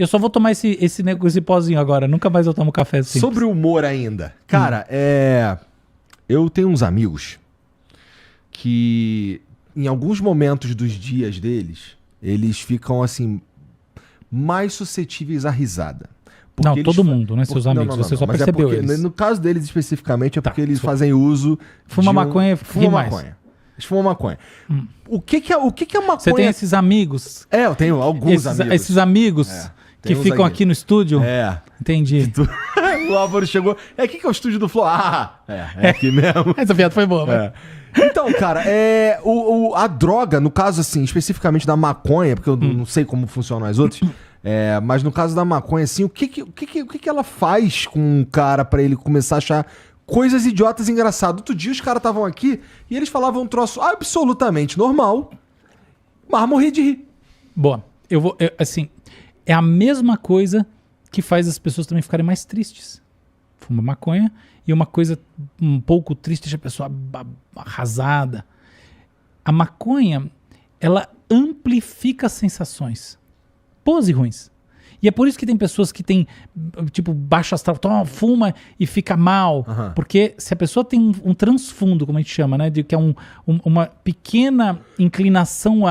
Eu só vou tomar esse pozinho agora. Nunca mais eu tomo café assim. Sobre o humor ainda. Cara, eu tenho uns amigos que, em alguns momentos dos dias deles, eles ficam, assim, mais suscetíveis à risada. Não, todo mundo, né? Seus amigos. Você só percebeu eles. No caso deles, especificamente, é porque eles fazem uso... Fuma maconha e maconha. Eles fumam maconha. O que é maconha? Você tem esses amigos? Eu tenho alguns amigos. Esses amigos que ficam aqui no estúdio? Entendi. O Álvaro chegou... O que é o estúdio do Flow? É aqui mesmo. Essa piada foi boa, né? Então, cara, a droga, no caso, assim, especificamente da maconha, porque eu não sei como funcionam as outras, mas no caso da maconha, assim, o que ela faz com um cara pra ele começar a achar coisas idiotas e engraçadas? Outro dia os caras estavam aqui e eles falavam um troço absolutamente normal, mas morri de rir. Boa. Assim, é a mesma coisa que faz as pessoas também ficarem mais tristes. Fuma maconha e uma coisa um pouco triste deixa a pessoa arrasada. A maconha, ela amplifica as sensações, boas e ruins. E é por isso que tem pessoas que têm, tipo, baixo astral, fuma e fica mal. Porque se a pessoa tem um transfundo, como a gente chama, né? Que é uma pequena inclinação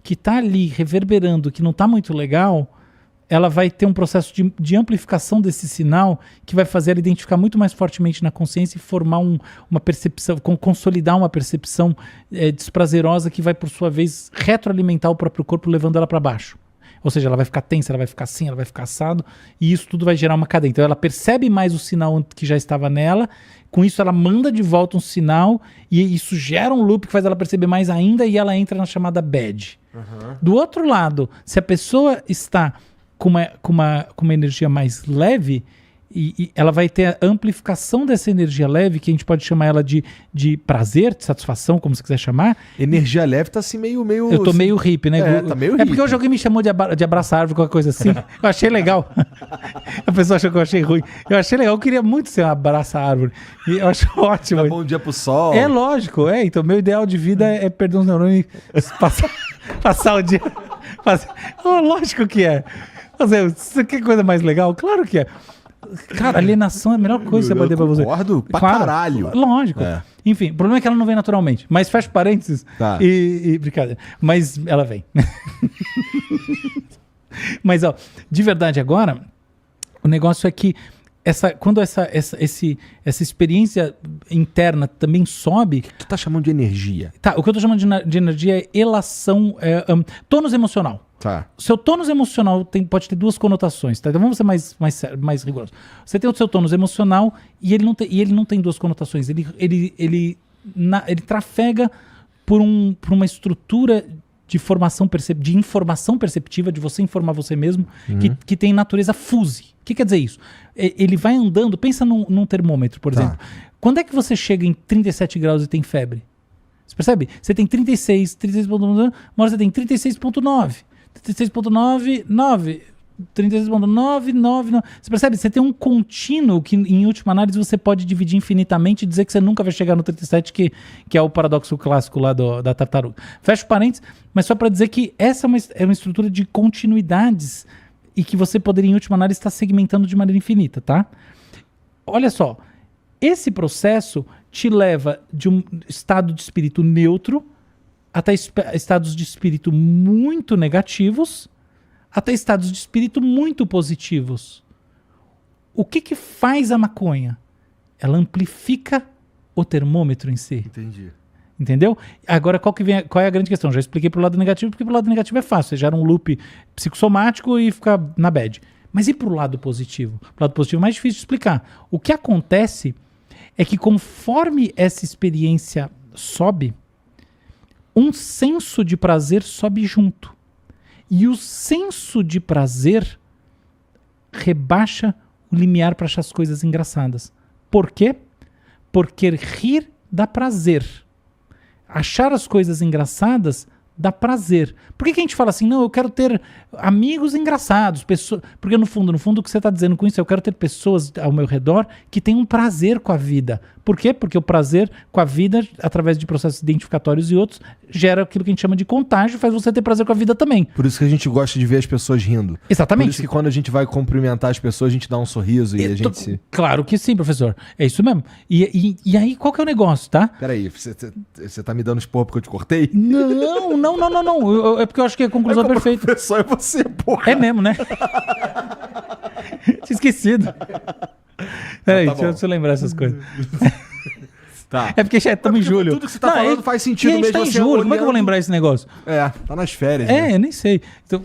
que tá ali reverberando, que não tá muito legal, ela vai ter um processo de amplificação desse sinal que vai fazer ela identificar muito mais fortemente na consciência e formar uma percepção, consolidar uma percepção desprazerosa que vai, por sua vez, retroalimentar o próprio corpo, levando ela para baixo. Ou seja, ela vai ficar tensa, ela vai ficar assim, ela vai ficar assado, e isso tudo vai gerar uma cadeia. Então ela percebe mais o sinal que já estava nela, com isso ela manda de volta um sinal, e isso gera um loop que faz ela perceber mais ainda, e ela entra na chamada bad. Do outro lado, se a pessoa está com uma energia mais leve, e ela vai ter a amplificação dessa energia leve, que a gente pode chamar ela de prazer, de satisfação, como você quiser chamar. Energia leve tá assim meio... Eu tô assim, meio hippie, né? Tá meio hippie. Porque hoje alguém me chamou de abraçar árvore, qualquer coisa assim. Eu achei legal. A pessoa achou que eu achei ruim. Eu achei legal, eu queria muito ser um abraçar árvore. E eu acho ótimo. Dá bom dia pro sol. É lógico, então meu ideal de vida é perder os neurônios e passar o dia... lógico que é. Você quer coisa mais legal? Claro que é. Cara, alienação é a melhor coisa que você pode ter pra você. Concordo pra caralho. Lógico. Enfim, o problema é que ela não vem naturalmente. Mas fecha parênteses e brincadeira. Mas ela vem. Mas, de verdade agora, o negócio é que quando essa experiência interna também sobe... O que tu tá chamando de energia? O que eu tô chamando de energia é elação, tônus emocional. Seu tônus emocional pode ter duas conotações, tá? Então vamos ser mais rigorosos. Você tem o seu tônus emocional e ele não tem duas conotações. Ele trafega por uma estrutura de informação perceptiva, de você informar você mesmo, que tem natureza fuse. O que quer dizer isso? Ele vai andando, pensa num termômetro, por exemplo. Quando é que você chega em 37 graus e tem febre? Você percebe? Você tem 36.9, uma hora você tem 36.9. 36.99, 36.999. Você percebe? Você tem um contínuo que, em última análise, você pode dividir infinitamente e dizer que você nunca vai chegar no 37, que é o paradoxo clássico lá da tartaruga. Fecha parênteses, mas só para dizer que essa é uma estrutura de continuidades e que você poderia, em última análise, estar segmentando de maneira infinita, tá? Olha só, esse processo te leva de um estado de espírito neutro até estados de espírito muito negativos, até estados de espírito muito positivos. O que faz a maconha? Ela amplifica o termômetro em si. Entendi. Entendeu? Agora, qual é a grande questão? Já expliquei pro lado negativo, porque pro lado negativo é fácil. Você gera um loop psicossomático e fica na bad. Mas e pro lado positivo? Pro lado positivo é mais difícil de explicar. O que acontece é que conforme essa experiência sobe, um senso de prazer sobe junto. E o senso de prazer rebaixa o limiar para achar as coisas engraçadas. Por quê? Porque rir dá prazer. Achar as coisas engraçadas dá prazer. Por que a gente fala assim, não, eu quero ter amigos engraçados, pessoas... Porque no fundo, o que você está dizendo com isso é eu quero ter pessoas ao meu redor que tenham prazer com a vida. Por quê? Porque o prazer com a vida, através de processos identificatórios e outros, gera aquilo que a gente chama de contágio, faz você ter prazer com a vida também. Por isso que a gente gosta de ver as pessoas rindo. Exatamente. Por isso que quando a gente vai cumprimentar as pessoas, a gente dá um sorriso e a gente se... Claro que sim, professor. É isso mesmo. E aí, qual que é o negócio, tá? Peraí, você tá me dando expor porque eu te cortei? Não. É porque eu acho que a conclusão é perfeita. Professor é você, porra. É mesmo, né? Tinha esquecido. Peraí, deixa eu lembrar essas coisas. Tá. É porque já estamos em julho. Tudo que você tá falando faz sentido mesmo. mesmo. Tá em julho, como é que eu vou lembrar esse negócio? Tá nas férias. É, né? eu nem sei. Então,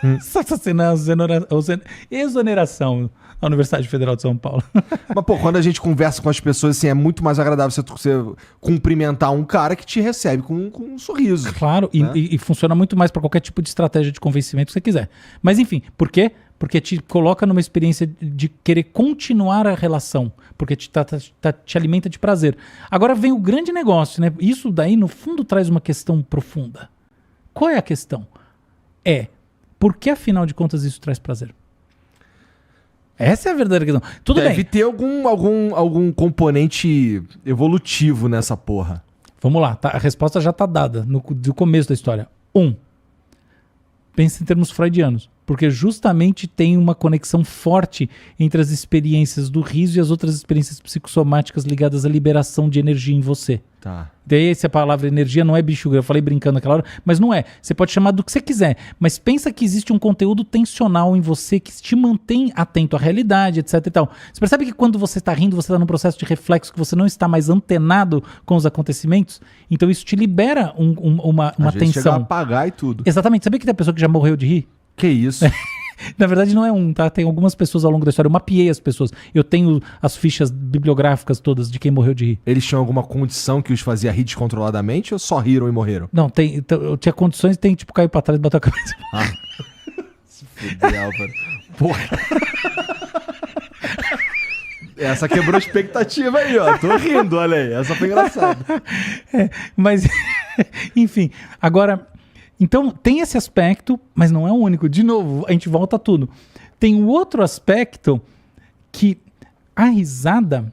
essa cena, exoneração da Universidade Federal de São Paulo. Mas, pô, quando a gente conversa com as pessoas, assim, é muito mais agradável você cumprimentar um cara que te recebe com um sorriso. Claro, né? e funciona muito mais para qualquer tipo de estratégia de convencimento que você quiser. Mas, enfim, por quê? Porque te coloca numa experiência de querer continuar a relação, porque te alimenta de prazer. Agora vem o grande negócio, né? Isso daí, no fundo, traz uma questão profunda. Qual é a questão? Por que, afinal de contas, isso traz prazer? Essa é a verdadeira questão. Tudo bem. Deve ter algum componente evolutivo nessa porra. Vamos lá, tá? A resposta já está dada do começo da história. Pensa em termos freudianos. Porque justamente tem uma conexão forte entre as experiências do riso e as outras experiências psicossomáticas ligadas à liberação de energia em você. Tá. Daí se a palavra energia não é bicho, eu falei brincando naquela hora, mas não é. Você pode chamar do que você quiser, mas pensa que existe um conteúdo tensional em você que te mantém atento à realidade, etc e tal. Você percebe que quando você está rindo, você está num processo de reflexo que você não está mais antenado com os acontecimentos? Então isso te libera uma Às vezes chega a tensão. apagar e tudo. Exatamente. Sabia que tem pessoa que já morreu de rir? Que isso? Na verdade não é tá? Tem algumas pessoas ao longo da história. Eu mapeei as pessoas. Eu tenho as fichas bibliográficas todas de quem morreu de rir. Eles tinham alguma condição que os fazia rir descontroladamente ou só riram e morreram? Não, eu tinha condições e tipo, caiu pra trás e bateu a cabeça. Se fudeu, Álvaro. Porra. Essa quebrou a expectativa aí, ó. Tô rindo, olha aí. Essa foi engraçada. Mas, enfim. Agora... Então, tem esse aspecto, mas não é o único. De novo, a gente volta a tudo. Tem um outro aspecto que a risada,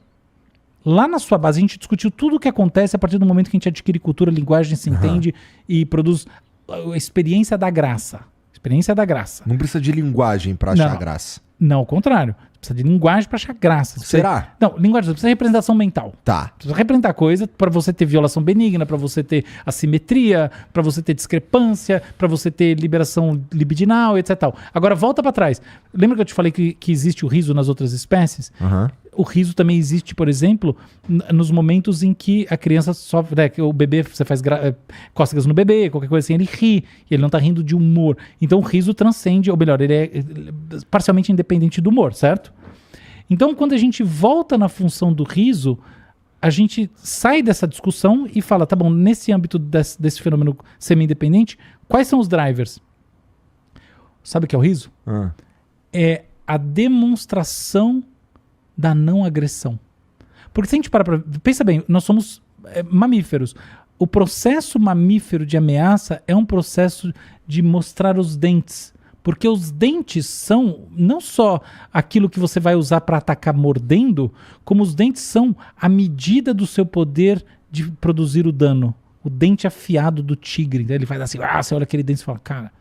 lá na sua base, a gente discutiu tudo o que acontece a partir do momento que a gente adquire cultura, linguagem, se entende e produz a experiência da graça. Experiência da graça. Não precisa de linguagem pra achar graça. Não, ao contrário. Precisa de linguagem para achar graça. Será? Não, linguagem, você precisa de representação mental. Tá. Precisa representar coisa para você ter violação benigna, para você ter assimetria, para você ter discrepância, para você ter liberação libidinal, etc. Tal. Agora, volta para trás. Lembra que eu te falei que existe o riso nas outras espécies? O riso também existe, por exemplo, nos momentos em que a criança sofre, né, que o bebê, você faz cócegas no bebê, qualquer coisa assim, ele ri, e ele não está rindo de humor. Então o riso transcende, ou melhor, ele é parcialmente independente do humor, certo? Então quando a gente volta na função do riso, a gente sai dessa discussão e fala, tá bom, nesse âmbito desse fenômeno semi-independente, quais são os drivers? Sabe o que é o riso? É a demonstração da não agressão. Porque se a gente pensa bem, nós somos mamíferos. O processo mamífero de ameaça é um processo de mostrar os dentes. Porque os dentes são não só aquilo que você vai usar para atacar mordendo, como os dentes são a medida do seu poder de produzir o dano. O dente afiado do tigre. Ele faz assim, você olha aquele dente e fala, cara,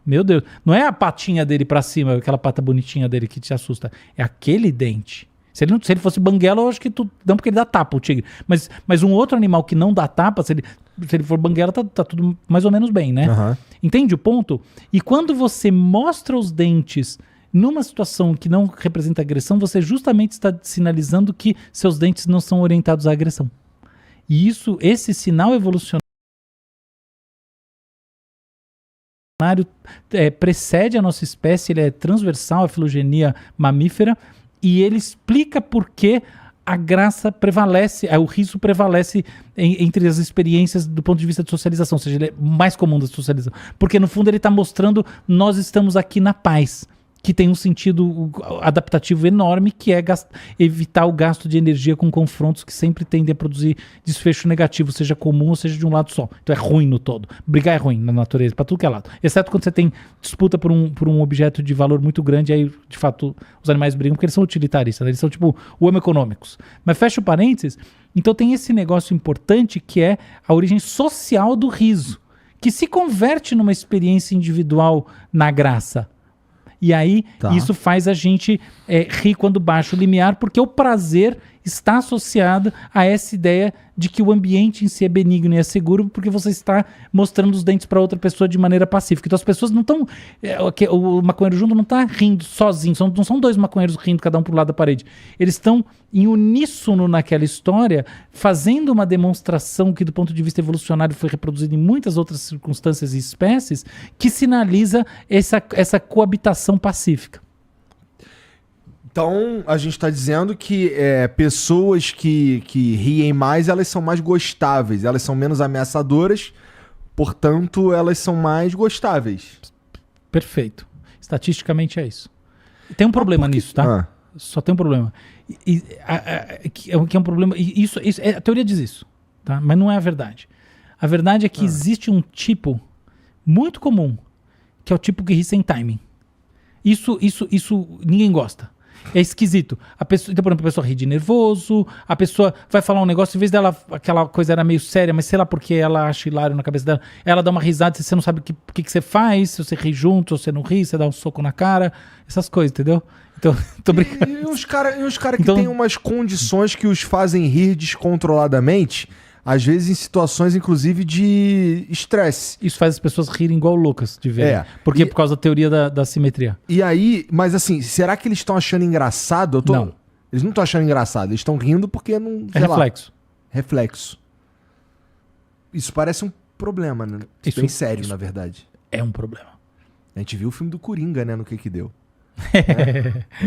meu Deus. Não é a patinha dele para cima, aquela pata bonitinha dele que te assusta. É aquele dente. Se ele fosse banguela, eu acho que não, porque ele dá tapa, o tigre. Mas um outro animal que não dá tapa, se ele for banguela, tá tudo mais ou menos bem, né? Entende o ponto? E quando você mostra os dentes numa situação que não representa agressão, você justamente está sinalizando que seus dentes não são orientados à agressão. E esse sinal evolucionário precede a nossa espécie, ele é transversal à filogenia mamífera, e ele explica por que a graça prevalece, o riso prevalece entre as experiências do ponto de vista de socialização, ou seja, ele é mais comum da socialização. Porque no fundo ele está mostrando, nós estamos aqui na paz. que tem um sentido adaptativo enorme, que é evitar o gasto de energia com confrontos que sempre tendem a produzir desfecho negativo, seja comum ou seja de um lado só. Então é ruim no todo. Brigar é ruim na natureza, para tudo que é lado. Exceto quando você tem disputa por um objeto de valor muito grande, aí de fato os animais brigam porque eles são utilitaristas, né? Eles são tipo homo econômicos. Mas fecha o parênteses, então tem esse negócio importante que é a origem social do riso, que se converte numa experiência individual na graça. E aí, isso faz a gente rir quando baixa o limiar, porque o prazer está associado a essa ideia de que o ambiente em si é benigno e é seguro, porque você está mostrando os dentes para outra pessoa de maneira pacífica. Então as pessoas não estão... o maconheiro junto não está rindo sozinho, não são dois maconheiros rindo, cada um pro lado da parede. Eles estão em uníssono naquela história, fazendo uma demonstração que do ponto de vista evolucionário foi reproduzida em muitas outras circunstâncias e espécies, que sinaliza essa coabitação pacífica. Então, a gente está dizendo que pessoas que riem mais, elas são mais gostáveis, elas são menos ameaçadoras, portanto, elas são mais gostáveis. Perfeito. Estatisticamente é isso. Tem um problema nisso, tá? Só tem um problema. Que é um problema. Isso, a teoria diz isso, tá? Mas não é a verdade. A verdade é que existe um tipo muito comum, que é o tipo que ri sem timing. Isso ninguém gosta. É esquisito. Então, por exemplo, a pessoa ri de nervoso, a pessoa vai falar um negócio, em vez dela, aquela coisa era meio séria, mas sei lá porque ela acha hilário na cabeça dela, ela dá uma risada, você não sabe o que você faz, se você ri junto, se você não ri, você dá um soco na cara, essas coisas, entendeu? Então, tô brincando. E os caras que têm umas condições que os fazem rir descontroladamente, às vezes em situações, inclusive, de estresse. Isso faz as pessoas rirem igual loucas de ver. Por causa da teoria da simetria. E aí, mas assim, será que eles estão achando engraçado? Não. Eles não estão achando engraçado, eles estão rindo porque não... É reflexo. Reflexo. Isso parece um problema, né? Isso bem sério, na verdade. É um problema. A gente viu o filme do Coringa, né? No que deu.